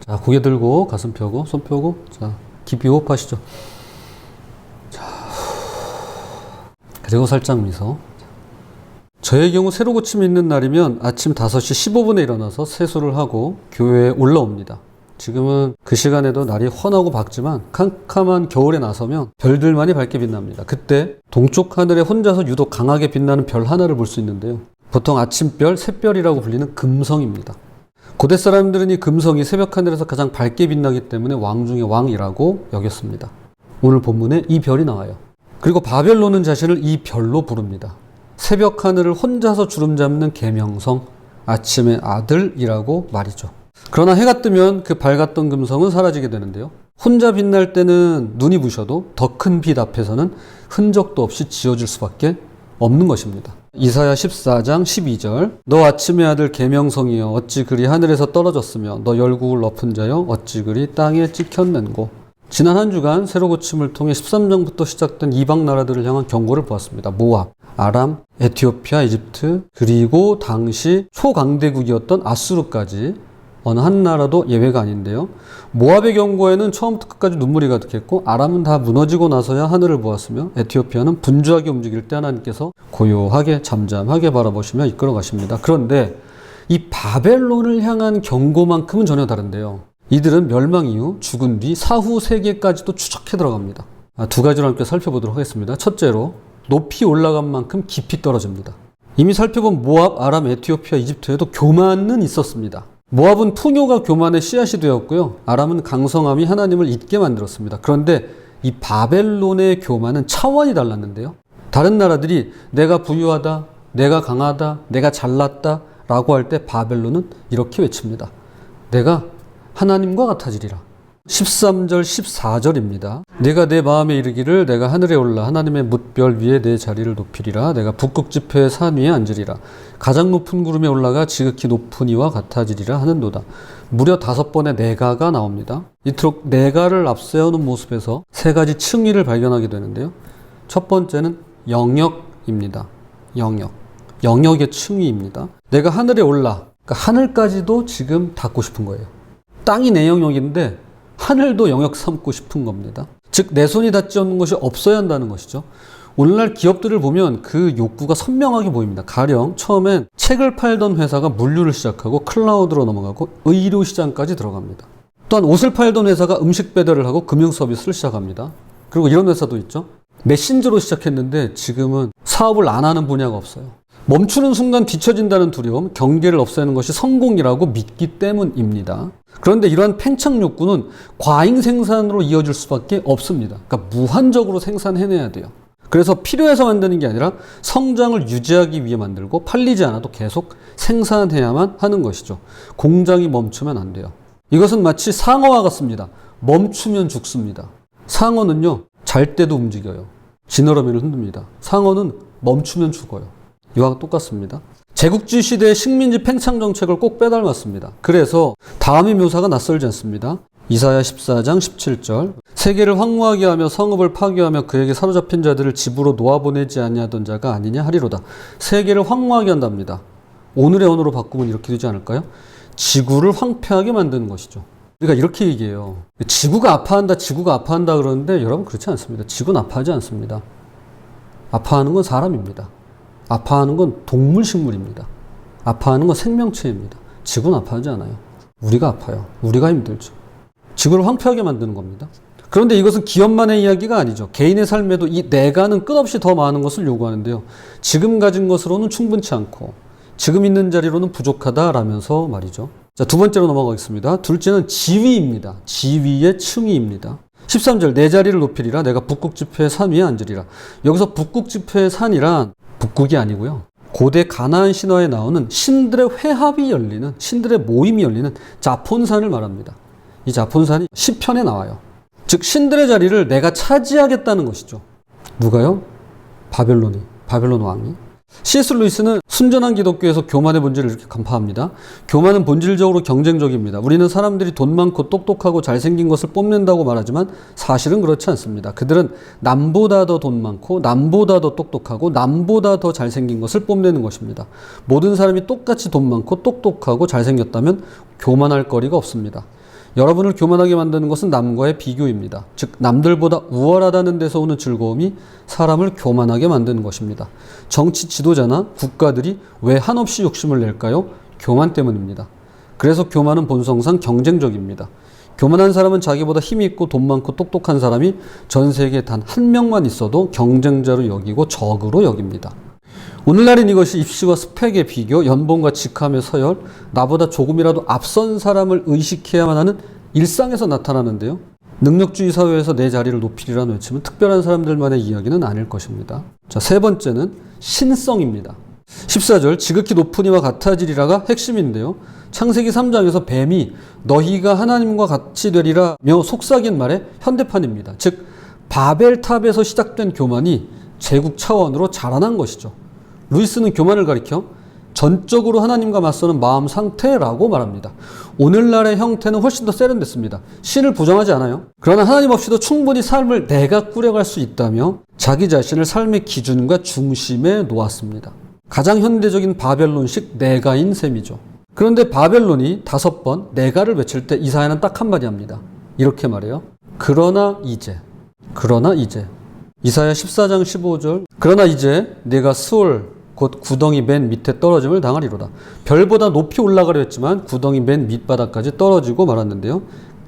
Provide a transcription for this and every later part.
자, 고개 들고 가슴 펴고 손 펴고 자, 깊이 호흡하시죠. 자, 그리고 살짝 미소. 저의 경우 새로 고침이 있는 날이면 아침 5시 15분에 일어나서 세수를 하고 교회에 올라옵니다. 지금은 그 시간에도 날이 훤하고 밝지만 캄캄한 겨울에 나서면 별들만이 밝게 빛납니다. 그때 동쪽 하늘에 혼자서 유독 강하게 빛나는 별 하나를 볼 수 있는데요. 보통 아침별, 새별이라고 불리는 금성입니다. 고대 사람들은 이 금성이 새벽 하늘에서 가장 밝게 빛나기 때문에 왕 중의 왕이라고 여겼습니다. 오늘 본문에 이 별이 나와요. 그리고 바벨론은 자신을 이 별로 부릅니다. 새벽 하늘을 혼자서 주름 잡는 계명성, 아침의 아들이라고 말이죠. 그러나 해가 뜨면 그 밝았던 금성은 사라지게 되는데요. 혼자 빛날 때는 눈이 부셔도 더 큰 빛 앞에서는 흔적도 없이 지워질 수밖에 없는 것입니다. 이사야 14장 12절 너 아침의 아들 계명성이여 어찌 그리 하늘에서 떨어졌으며 너 열국을 엎은 자여 어찌 그리 땅에 찍혔는고. 지난 한 주간 새로 고침을 통해 13장부터 시작된 이방 나라들을 향한 경고를 보았습니다. 모압, 아람, 에티오피아, 이집트, 그리고 당시 초강대국이었던 아수르까지 어느 한 나라도 예외가 아닌데요. 모압의 경고에는 처음부터 끝까지 눈물이 가득했고 아람은 다 무너지고 나서야 하늘을 보았으며 에티오피아는 분주하게 움직일 때 하나님께서 고요하게 잠잠하게 바라보시며 이끌어 가십니다. 그런데 이 바벨론을 향한 경고만큼은 전혀 다른데요. 이들은 멸망 이후 죽은 뒤 사후 세계까지도 추적해 들어갑니다. 두 가지로 함께 살펴보도록 하겠습니다. 첫째로 높이 올라간 만큼 깊이 떨어집니다. 이미 살펴본 모압, 아람, 에티오피아, 이집트에도 교만은 있었습니다. 모압은 풍요가 교만의 씨앗이 되었고요. 아람은 강성함이 하나님을 잊게 만들었습니다. 그런데 이 바벨론의 교만은 차원이 달랐는데요. 다른 나라들이 내가 부유하다, 내가 강하다, 내가 잘났다 라고 할 때 바벨론은 이렇게 외칩니다. 내가 하나님과 같아지리라. 13절 14절입니다. 내가 내 마음에 이르기를 내가 하늘에 올라 하나님의 뭇별 위에 내 자리를 높이리라. 내가 북극 지폐의 산 위에 앉으리라. 가장 높은 구름에 올라가 지극히 높은 이와 같아지리라 하는도다. 무려 5번의 내가가 나옵니다. 이토록 내가를 앞세우는 모습에서 세 가지 층위를 발견하게 되는데요. 첫 번째는 영역입니다. 영역의 층위입니다. 내가 하늘에 올라, 그러니까 하늘까지도 지금 닿고 싶은 거예요. 땅이 내 영역인데 하늘도 영역 삼고 싶은 겁니다. 즉 내 손이 닿지 않는 것이 없어야 한다는 것이죠. 오늘날 기업들을 보면 그 욕구가 선명하게 보입니다. 가령 처음엔 책을 팔던 회사가 물류를 시작하고 클라우드로 넘어가고 의료시장까지 들어갑니다. 또한 옷을 팔던 회사가 음식 배달을 하고 금융 서비스를 시작합니다. 그리고 이런 회사도 있죠. 메신저로 시작했는데 지금은 사업을 안 하는 분야가 없어요. 멈추는 순간 뒤처진다는 두려움, 경계를 없애는 것이 성공이라고 믿기 때문입니다. 그런데 이러한 팽창 욕구는 과잉 생산으로 이어질 수밖에 없습니다. 그러니까 무한적으로 생산해내야 돼요. 그래서 필요해서 만드는 게 아니라 성장을 유지하기 위해 만들고 팔리지 않아도 계속 생산해야만 하는 것이죠. 공장이 멈추면 안 돼요. 이것은 마치 상어와 같습니다. 멈추면 죽습니다. 상어는요, 잘 때도 움직여요. 지느러미를 흔듭니다. 상어는 멈추면 죽어요. 이와 똑같습니다. 제국주의 시대의 식민지 팽창 정책을 꼭 빼닮았습니다. 그래서 다음의 묘사가 낯설지 않습니다. 이사야 14장 17절 세계를 황무하게 하며 성읍을 파괴하며 그에게 사로잡힌 자들을 집으로 놓아보내지 아니하던 자가 아니냐 하리로다. 세계를 황무하게 한답니다. 오늘의 언어로 바꾸면 이렇게 되지 않을까요? 지구를 황폐하게 만드는 것이죠. 그러니까 이렇게 얘기해요. 지구가 아파한다 그러는데 여러분 그렇지 않습니다. 지구는 아파하지 않습니다. 아파하는 건 사람입니다. 아파하는 건 동물 식물입니다. 아파하는 건 생명체입니다. 지구는 아파하지 않아요. 우리가 아파요. 우리가 힘들죠. 지구를 황폐하게 만드는 겁니다. 그런데 이것은 기업만의 이야기가 아니죠. 개인의 삶에도 이 내가는 끝없이 더 많은 것을 요구하는데요. 지금 가진 것으로는 충분치 않고 지금 있는 자리로는 부족하다라면서 말이죠. 자, 두 번째로 넘어가겠습니다. 둘째는 지위입니다. 지위의 층위입니다. 13절 내 자리를 높이리라. 내가 북극 지폐의 산 위에 앉으리라. 여기서 북극 지폐의 산이란 북극이 아니고요. 고대 가나안 신화에 나오는 신들의 회합이 열리는, 신들의 모임이 열리는 자폰산을 말합니다. 이 자폰산이 시편에 나와요. 즉 신들의 자리를 내가 차지하겠다는 것이죠. 누가요? 바벨론 왕이. C.S. 루이스는 순전한 기독교에서 교만의 본질을 이렇게 간파합니다. 교만은 본질적으로 경쟁적입니다. 우리는 사람들이 돈 많고 똑똑하고 잘생긴 것을 뽐낸다고 말하지만 사실은 그렇지 않습니다. 그들은 남보다 더 돈 많고 남보다 더 똑똑하고 남보다 더 잘생긴 것을 뽐내는 것입니다. 모든 사람이 똑같이 돈 많고 똑똑하고 잘생겼다면 교만할 거리가 없습니다. 여러분을 교만하게 만드는 것은 남과의 비교입니다. 즉 남들보다 우월하다는 데서 오는 즐거움이 사람을 교만하게 만드는 것입니다. 정치 지도자나 국가들이 왜 한없이 욕심을 낼까요? 교만 때문입니다. 그래서 교만은 본성상 경쟁적입니다. 교만한 사람은 자기보다 힘이 있고 돈 많고 똑똑한 사람이 전 세계에 단 한 명만 있어도 경쟁자로 여기고 적으로 여깁니다. 오늘날은 이것이 입시와 스펙의 비교, 연봉과 직함의 서열, 나보다 조금이라도 앞선 사람을 의식해야만 하는 일상에서 나타나는데요. 능력주의 사회에서 내 자리를 높이리라는 외침은 특별한 사람들만의 이야기는 아닐 것입니다. 자, 세 번째는 신성입니다. 14절 지극히 높은 이와 같아지리라가 핵심인데요. 창세기 3장에서 뱀이 너희가 하나님과 같이 되리라며 속삭인 말의 현대판입니다. 즉 바벨탑에서 시작된 교만이 제국 차원으로 자라난 것이죠. 루이스는 교만을 가리켜 전적으로 하나님과 맞서는 마음 상태라고 말합니다. 오늘날의 형태는 훨씬 더 세련됐습니다. 신을 부정하지 않아요. 그러나 하나님 없이도 충분히 삶을 내가 꾸려갈 수 있다며 자기 자신을 삶의 기준과 중심에 놓았습니다. 가장 현대적인 바벨론식 내가인 셈이죠. 그런데 바벨론이 5번 내가를 외칠 때 이사야는 딱 한마디 합니다. 이렇게 말해요. 그러나 이제 이사야 14장 15절 그러나 이제 내가 스올 곧 구덩이 맨 밑에 떨어짐을 당하리로다. 별보다 높이 올라가려 했지만 구덩이 맨 밑바닥까지 떨어지고 말았는데요.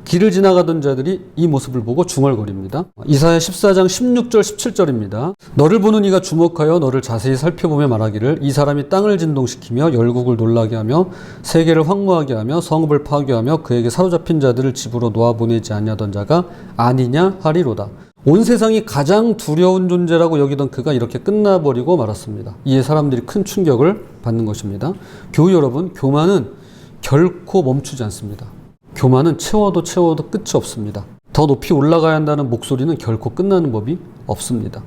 길을 지나가던 자들이 이 모습을 보고 중얼거립니다. 이사야 14장 16절 17절입니다. 너를 보는 이가 주목하여 너를 자세히 살펴보며 말하기를 이 사람이 땅을 진동시키며 열국을 놀라게 하며 세계를 황무하게 하며 성읍을 파괴하며 그에게 사로잡힌 자들을 집으로 놓아보내지 아니하던 자가 아니냐 하리로다. 온 세상이 가장 두려운 존재라고 여기던 그가 이렇게 끝나버리고 말았습니다. 이에 사람들이 큰 충격을 받는 것입니다. 교우 여러분, 교만은 결코 멈추지 않습니다. 교만은 채워도 끝이 없습니다. 더 높이 올라가야 한다는 목소리는 결코 끝나는 법이 없습니다.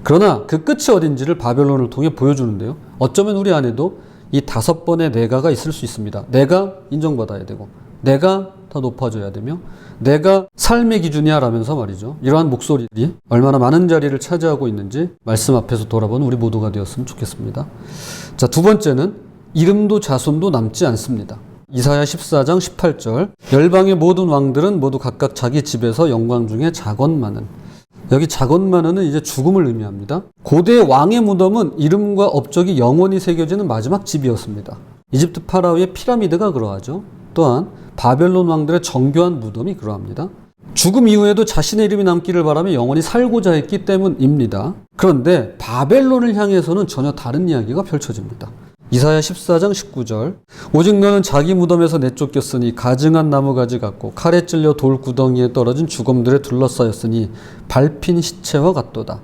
그러나 그 끝이 어딘지를 바벨론을 통해 보여주는데요. 어쩌면 우리 안에도 이 5번의 내가가 있을 수 있습니다. 내가 인정받아야 되고 내가 더 높아져야 되며 내가 삶의 기준이야 라면서 말이죠. 이러한 목소리들이 얼마나 많은 자리를 차지하고 있는지 말씀 앞에서 돌아보는 우리 모두가 되었으면 좋겠습니다. 자, 두 번째는 이름도 자손도 남지 않습니다. 이사야 14장 18절 열방의 모든 왕들은 모두 각각 자기 집에서 영광 중에 자건마는 여기 자건마는은 이제 죽음을 의미합니다. 고대 왕의 무덤은 이름과 업적이 영원히 새겨지는 마지막 집이었습니다. 이집트 파라오의 피라미드가 그러하죠. 또한 바벨론 왕들의 정교한 무덤이 그러합니다. 죽음 이후에도 자신의 이름이 남기를 바라며 영원히 살고자 했기 때문입니다. 그런데 바벨론을 향해서는 전혀 다른 이야기가 펼쳐집니다. 이사야 14장 19절 오직 너는 자기 무덤에서 내쫓겼으니 가증한 나무가지 같고 칼에 찔려 돌 구덩이에 떨어진 죽음들에 둘러싸였으니 밟힌 시체와 같도다.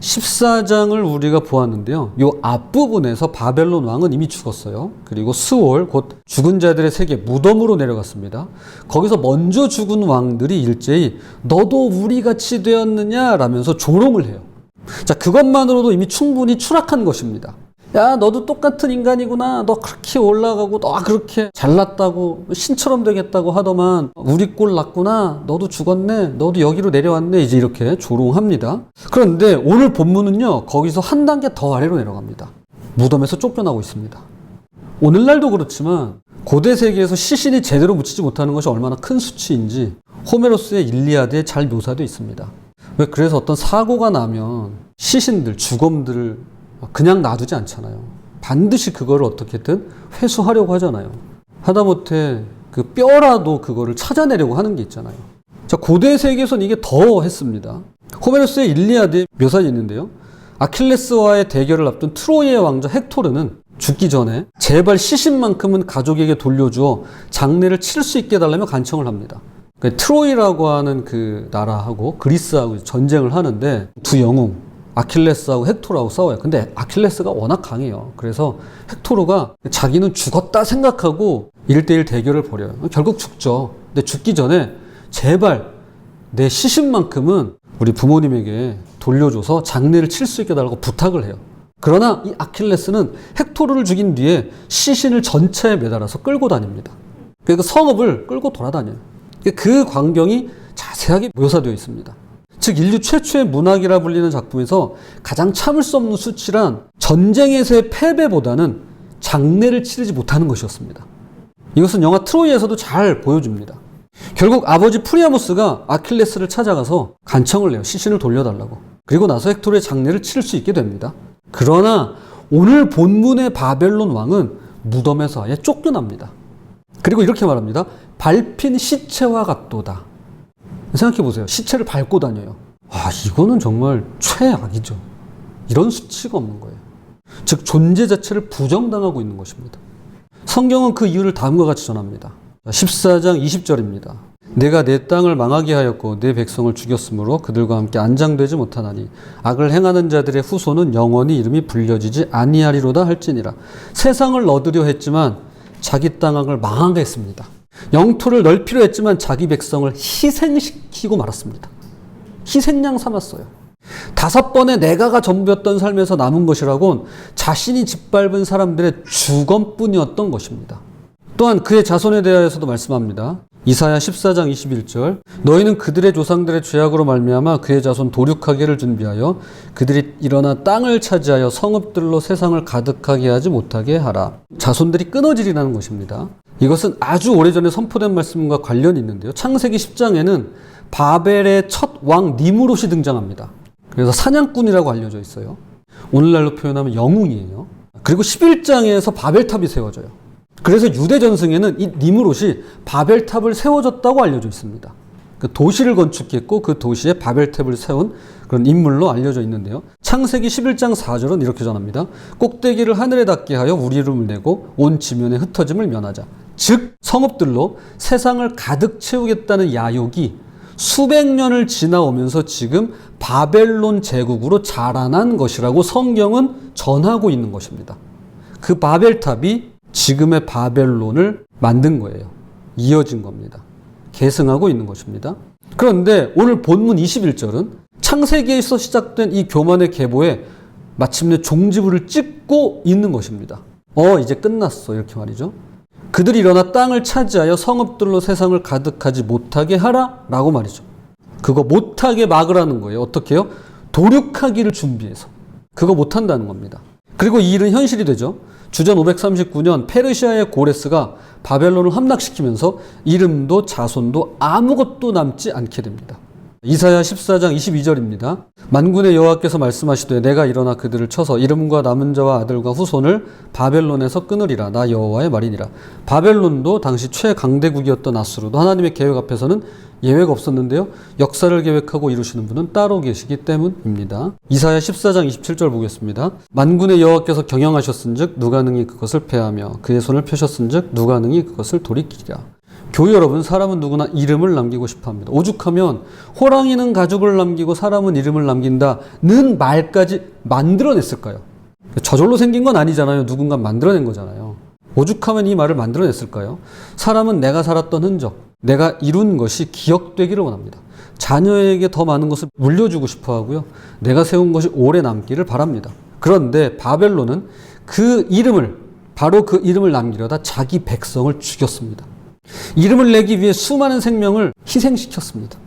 14장을 우리가 보았는데요. 이 앞부분에서 바벨론 왕은 이미 죽었어요. 그리고 스올 곧 죽은 자들의 세계 무덤으로 내려갔습니다. 거기서 먼저 죽은 왕들이 일제히 너도 우리같이 되었느냐 라면서 조롱을 해요. 자, 그것만으로도 이미 충분히 추락한 것입니다. 야, 너도 똑같은 인간이구나. 너 그렇게 올라가고 너 그렇게 잘났다고 신처럼 되겠다고 하더만 우리 꼴 났구나. 너도 죽었네. 너도 여기로 내려왔네. 이제 이렇게 조롱합니다. 그런데 오늘 본문은요. 거기서 한 단계 더 아래로 내려갑니다. 무덤에서 쫓겨나고 있습니다. 오늘날도 그렇지만 고대 세계에서 시신이 제대로 묻히지 못하는 것이 얼마나 큰 수치인지 호메로스의 일리아드에 잘 묘사되어 있습니다. 왜 그래서 어떤 사고가 나면 시신들, 죽음들을 그냥 놔두지 않잖아요. 반드시 그거를 어떻게든 회수하려고 하잖아요. 하다못해 그 뼈라도 그거를 찾아내려고 하는 게 있잖아요. 자, 고대 세계에서는 이게 더 했습니다. 호메로스의 일리아드에 묘사가 있는데요. 아킬레스와의 대결을 앞둔 트로이의 왕자 헥토르는 죽기 전에 제발 시신만큼은 가족에게 돌려주어 장례를 치를 수 있게 해달라며 간청을 합니다. 그러니까 트로이라고 하는 그 나라하고 그리스하고 전쟁을 하는데 두 영웅 아킬레스하고 헥토르하고 싸워요. 근데 아킬레스가 워낙 강해요. 그래서 헥토르가 자기는 죽었다 생각하고 1대1 대결을 벌여요. 결국 죽죠. 근데 죽기 전에 제발 내 시신만큼은 우리 부모님에게 돌려줘서 장례를 칠 수 있게 해달라고 부탁을 해요. 그러나 이 아킬레스는 헥토르를 죽인 뒤에 시신을 전차에 매달아서 끌고 다닙니다. 그래서 성읍을 끌고 돌아다녀요. 그 광경이 자세하게 묘사되어 있습니다. 즉 인류 최초의 문학이라 불리는 작품에서 가장 참을 수 없는 수치란 전쟁에서의 패배보다는 장례를 치르지 못하는 것이었습니다. 이것은 영화 트로이에서도 잘 보여줍니다. 결국 아버지 프리아모스가 아킬레스를 찾아가서 간청을 해요. 시신을 돌려달라고. 그리고 나서 헥토르의 장례를 치를 수 있게 됩니다. 그러나 오늘 본문의 바벨론 왕은 무덤에서 아예 쫓겨납니다. 그리고 이렇게 말합니다. 밟힌 시체와 같도다. 생각해 보세요. 시체를 밟고 다녀요. 이거는 정말 최악이죠. 이런 수치가 없는 거예요. 즉 존재 자체를 부정당하고 있는 것입니다. 성경은 그 이유를 다음과 같이 전합니다. 14장 20절입니다. 내가 내 땅을 망하게 하였고 내 백성을 죽였으므로 그들과 함께 안장되지 못하나니 악을 행하는 자들의 후손은 영원히 이름이 불려지지 아니하리로다 할지니라. 세상을 얻으려 했지만 자기 땅을 망하게 했습니다. 영토를 넓히려 했지만 자기 백성을 희생시키고 말았습니다. 희생양 삼았어요. 5번의 내가가 전부였던 삶에서 남은 것이라곤 자신이 짓밟은 사람들의 주검뿐이었던 것입니다. 또한 그의 자손에 대하여서도 말씀합니다. 이사야 14장 21절 너희는 그들의 조상들의 죄악으로 말미암아 그의 자손 도륙하기를 준비하여 그들이 일어나 땅을 차지하여 성읍들로 세상을 가득하게 하지 못하게 하라. 자손들이 끊어지리라는 것입니다. 이것은 아주 오래전에 선포된 말씀과 관련이 있는데요. 창세기 10장에는 바벨의 첫 왕 니무롯이 등장합니다. 그래서 사냥꾼이라고 알려져 있어요. 오늘날로 표현하면 영웅이에요. 그리고 11장에서 바벨탑이 세워져요. 그래서 유대 전승에는 이 니무롯이 바벨탑을 세워줬다고 알려져 있습니다. 그 도시를 건축했고 그 도시에 바벨탑을 세운 그런 인물로 알려져 있는데요. 창세기 11장 4절은 이렇게 전합니다. 꼭대기를 하늘에 닿게 하여 우리 이름을 내고 온 지면에 흩어짐을 면하자. 즉 성읍들로 세상을 가득 채우겠다는 야욕이 수백 년을 지나오면서 지금 바벨론 제국으로 자라난 것이라고 성경은 전하고 있는 것입니다. 그 바벨탑이 지금의 바벨론을 만든 거예요. 이어진 겁니다. 계승하고 있는 것입니다. 그런데 오늘 본문 21절은 창세기에서 시작된 이 교만의 계보에 마침내 종지부를 찍고 있는 것입니다. 이제 끝났어 이렇게 말이죠. 그들이 일어나 땅을 차지하여 성읍들로 세상을 가득하지 못하게 하라 라고 말이죠. 그거 못하게 막으라는 거예요. 어떻게 해요? 도륙하기를 준비해서. 그거 못한다는 겁니다. 그리고 이 일은 현실이 되죠. 주전 539년 페르시아의 고레스가 바벨론을 함락시키면서 이름도 자손도 아무것도 남지 않게 됩니다. 이사야 14장 22절입니다. 만군의 여호와께서 말씀하시되 내가 일어나 그들을 쳐서 이름과 남은 자와 아들과 후손을 바벨론에서 끊으리라. 나 여호와의 말이니라. 바벨론도 당시 최강대국이었던 아수르도 하나님의 계획 앞에서는 예외가 없었는데요. 역사를 계획하고 이루시는 분은 따로 계시기 때문입니다. 이사야 14장 27절 보겠습니다. 만군의 여호와께서 경영하셨은즉 누가 능히 그것을 패하며 그의 손을 펴셨은즉 누가 능히 그것을 돌이키리라. 교회 여러분, 사람은 누구나 이름을 남기고 싶어합니다. 오죽하면 호랑이는 가죽을 남기고 사람은 이름을 남긴다는 말까지 만들어냈을까요? 저절로 생긴 건 아니잖아요. 누군가 만들어낸 거잖아요. 오죽하면 이 말을 만들어냈을까요? 사람은 내가 살았던 흔적, 내가 이룬 것이 기억되기를 원합니다. 자녀에게 더 많은 것을 물려주고 싶어 하고요. 내가 세운 것이 오래 남기를 바랍니다. 그런데 바벨론은 바로 그 이름을 남기려다 자기 백성을 죽였습니다. 이름을 내기 위해 수많은 생명을 희생시켰습니다.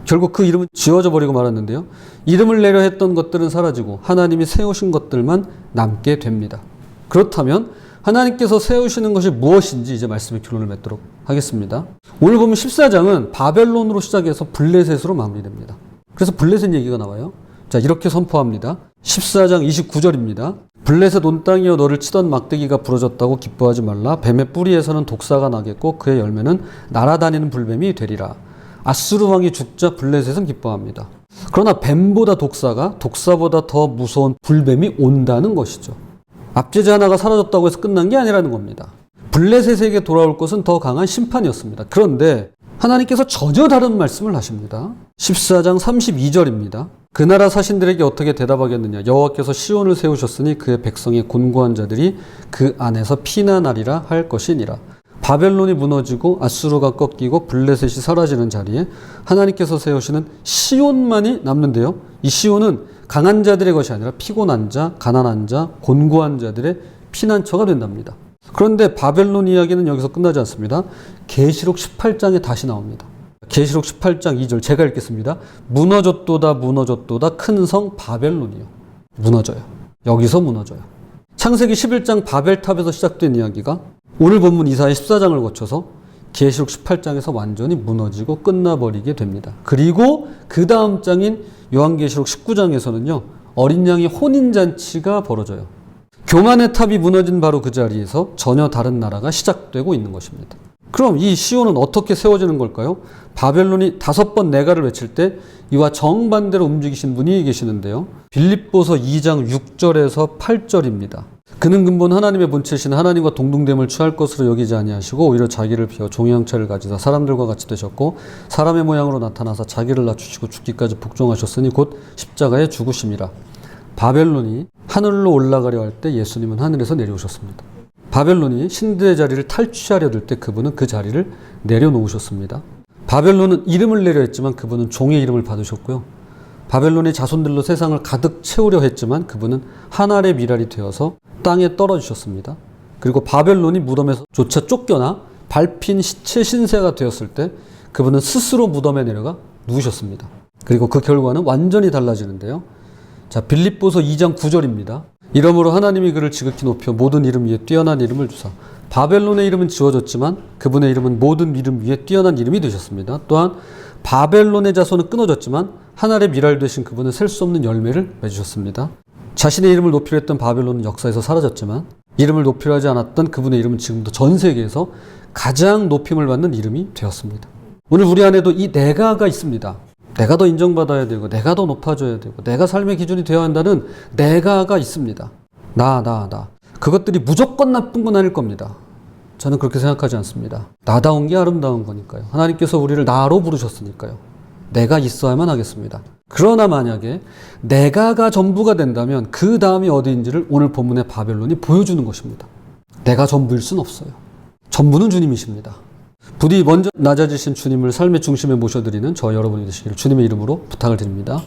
결국 그 이름은 지워져 버리고 말았는데요. 이름을 내려 했던 것들은 사라지고 하나님이 세우신 것들만 남게 됩니다. 그렇다면 하나님께서 세우시는 것이 무엇인지 이제 말씀의 결론을 맺도록 하겠습니다. 오늘 보면 14장은 바벨론으로 시작해서 블레셋으로 마무리됩니다. 그래서 블레셋 얘기가 나와요. 자, 이렇게 선포합니다. 14장 29절입니다. 블레셋 온 땅이여 너를 치던 막대기가 부러졌다고 기뻐하지 말라. 뱀의 뿌리에서는 독사가 나겠고 그의 열매는 날아다니는 불뱀이 되리라. 아수르 왕이 죽자 블레셋은 기뻐합니다. 그러나 뱀보다 독사보다 더 무서운 불뱀이 온다는 것이죠. 압제자 하나가 사라졌다고 해서 끝난 게 아니라는 겁니다. 블레셋에게 돌아올 것은 더 강한 심판이었습니다. 그런데 하나님께서 전혀 다른 말씀을 하십니다. 14장 32절입니다. 그 나라 사신들에게 어떻게 대답하겠느냐. 여호와께서 시온을 세우셨으니 그의 백성의 곤고한 자들이 그 안에서 피난하리라 할 것이니라. 바벨론이 무너지고 아수르가 꺾이고 블레셋이 사라지는 자리에 하나님께서 세우시는 시온만이 남는데요. 이 시온은 강한 자들의 것이 아니라 피곤한 자, 가난한 자, 곤고한 자들의 피난처가 된답니다. 그런데 바벨론 이야기는 여기서 끝나지 않습니다. 계시록 18장에 다시 나옵니다. 계시록 18장 2절 제가 읽겠습니다. 무너졌도다 무너졌도다 큰 성 바벨론이요. 무너져요. 여기서 무너져요. 창세기 11장 바벨탑에서 시작된 이야기가 오늘 본문 이사야 14장을 거쳐서 계시록 18장에서 완전히 무너지고 끝나버리게 됩니다. 그리고 그 다음 장인 요한계시록 19장에서는요. 어린 양의 혼인잔치가 벌어져요. 교만의 탑이 무너진 바로 그 자리에서 전혀 다른 나라가 시작되고 있는 것입니다. 그럼 이 시온은 어떻게 세워지는 걸까요? 바벨론이 5번 내가를 외칠 때 이와 정반대로 움직이신 분이 계시는데요. 빌립보서 2장 6절에서 8절입니다. 그는 근본 하나님의 본체이신 하나님과 동등됨을 취할 것으로 여기지 아니하시고 오히려 자기를 비워 종의 형체를 가지사 사람들과 같이 되셨고 사람의 모양으로 나타나사 자기를 낮추시고 죽기까지 복종하셨으니 곧 십자가에 죽으심이라. 바벨론이 하늘로 올라가려 할 때 예수님은 하늘에서 내려오셨습니다. 바벨론이 신들의 자리를 탈취하려 들 때 그분은 그 자리를 내려놓으셨습니다. 바벨론은 이름을 내려 했지만 그분은 종의 이름을 받으셨고요. 바벨론의 자손들로 세상을 가득 채우려 했지만 그분은 하늘의 미랄이 되어서 땅에 떨어지셨습니다. 그리고 바벨론이 무덤에서조차 쫓겨나 밟힌 시체 신세가 되었을 때 그분은 스스로 무덤에 내려가 누우셨습니다. 그리고 그 결과는 완전히 달라지는데요. 자, 빌립보서 2장 9절입니다. 이러므로 하나님이 그를 지극히 높여 모든 이름 위에 뛰어난 이름을 주사 바벨론의 이름은 지워졌지만 그분의 이름은 모든 이름 위에 뛰어난 이름이 되셨습니다. 또한 바벨론의 자손은 끊어졌지만 하늘의 미랄 되신 그분은 셀 수 없는 열매를 맺으셨습니다. 자신의 이름을 높이려 했던 바벨론은 역사에서 사라졌지만 이름을 높이려 하지 않았던 그분의 이름은 지금도 전 세계에서 가장 높임을 받는 이름이 되었습니다. 오늘 우리 안에도 이 내가가 있습니다. 내가 더 인정받아야 되고 내가 더 높아져야 되고 내가 삶의 기준이 되어야 한다는 내가가 있습니다. 나. 그것들이 무조건 나쁜 건 아닐 겁니다. 저는 그렇게 생각하지 않습니다. 나다운 게 아름다운 거니까요. 하나님께서 우리를 나로 부르셨으니까요. 내가 있어야만 하겠습니다. 그러나 만약에 내가가 전부가 된다면 그 다음이 어디인지를 오늘 본문의 바벨론이 보여주는 것입니다. 내가 전부일 순 없어요. 전부는 주님이십니다. 부디 먼저 낮아지신 주님을 삶의 중심에 모셔드리는 저 여러분이 되시기를 주님의 이름으로 부탁을 드립니다.